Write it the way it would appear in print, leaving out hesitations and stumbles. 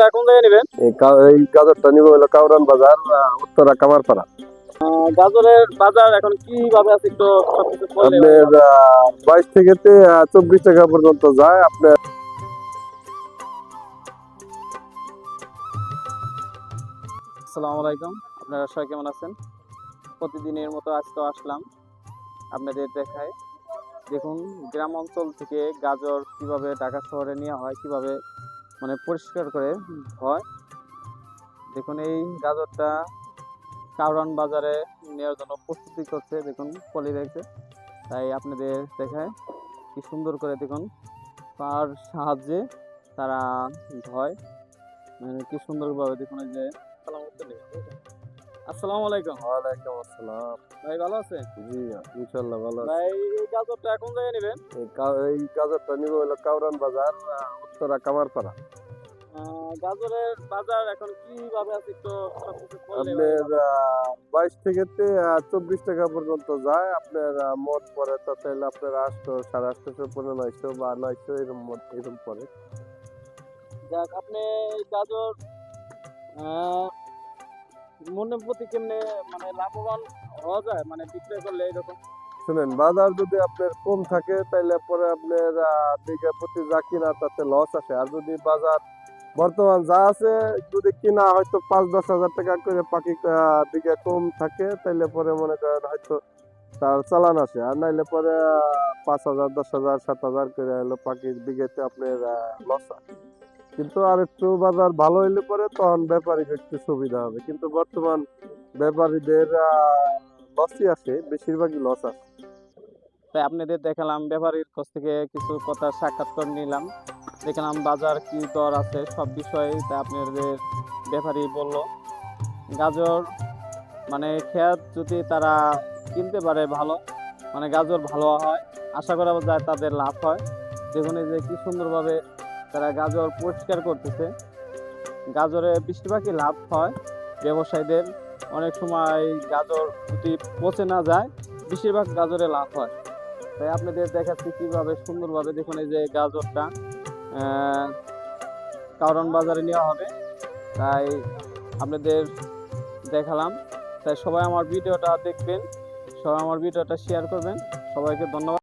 গাজরটা কোন জায়গায় নেবেন? এই গাজরটা নিব হলো কাউরান বাজার, উত্তরা কামারপাড়া। গাজরের বাজার এখন কিভাবে আছে একটু সবকিছু বললে ভালো আপনার হয়। 22 থেকে 24 টাকা পর্যন্ত যায়। আপনার আসসালামু আলাইকুম, আপনারা সবাই কেমন আছেন? প্রতিদিনের মতো আজকেও আসলাম আপনাদের দেখায়। দেখুন, গ্রাম অঞ্চল থেকে গাজর কিভাবে ঢাকা শহরে নেওয়া হয়, কিভাবে মানে পরিষ্কার করে হয়। দেখুন, এই গাজরটা কাউরান বাজারে নেওয়ার জন্য প্রস্তুতি করছে। দেখুন, পলি রেখেছে, তাই আপনাদের দেখায় কি সুন্দর করে। দেখুন, তার সাহায্যে তারা ধয়, মানে কি সুন্দরভাবে। দেখুন এই যে আসসালামু আলাইকুম ওয়ালাইকুম আসসালাম। ভাই, ভালো আছেন? জি, ইনশাআল্লাহ ভালো আছি। ভাই, এই গাজরটা কোন জায়গায় নেবেন? এই গাজরটা নিব হলো কাউরান বাজার, উত্তরা কামারপাড়া। গাজরের বাজার এখন কিভাবে আছে একটু সবকিছু বললে ভাই আপনার ভালো হয়। 22 থেকে 24 টাকা পর্যন্ত যায়। আপনার মোট পরে তো তাহলে আপনার 800, 850, 950 বা 900 এরকম পরে। যাক, আপনি এই গাজর আহ, মনে প্রতি কেমনে মানে লাভবান হওয়া যায়, মানে বিক্রয় করলে এরকম? শুনেন, বাজার যদি আপনার কম থাকে তাহলে পরে আপনার বিঘা প্রতি যা কিনা তাতে লস আসে। আর যদি বাজার বর্তমান যা আছে, যদি কিনা হয়তো 5-10 হাজার টাকা করে পাখি বিঘা কম থাকে, তাইলে পরে মনে করেন হয়তো তার চালান আসে। আর নাইলে পরে 5,000, 10,000, 7,000 করে হলো পাখির বিঘাতে আপনার লস হয়। কিন্তু আর একটু বাজার ভালো হইলে পরে তখন ব্যাপারীকে একটু সুবিধা হবে। কিন্তু বর্তমান ব্যাপারীদের লসই আসে, বেশিরভাগই লস আসে। তাই আপনাদের দেখালাম, ব্যাপারীর কাছ থেকে কিছু কথা সাক্ষাৎকার নিলাম, দেখলাম বাজার কি দর আছে সব বিষয়ে। তাই আপনাদের ব্যাপারী বলল গাজর মানে খেত যদি তারা কিনতে পারে ভালো, মানে গাজর ভালো হয়, আশা করা যায় তাদের লাভ হয়। দেখুন এই যে কি সুন্দরভাবে তারা গাজর পরিষ্কার করতেছে। গাজরে বেশিরভাগই লাভ হয় ব্যবসায়ীদের। অনেক সময় গাজর যদি পচে না যায়, বেশিরভাগ গাজরে লাভ হয়। তাই আপনাদের দেখাচ্ছি কিভাবে সুন্দরভাবে। দেখুন এই যে গাজরটা আহ, কারণ বাজারে নেওয়া হবে, তাই আপনাদের দেখালাম। তাই সবাই আমার ভিডিওটা দেখবেন, সবাই আমার ভিডিওটা শেয়ার করবেন। সবাইকে ধন্যবাদ।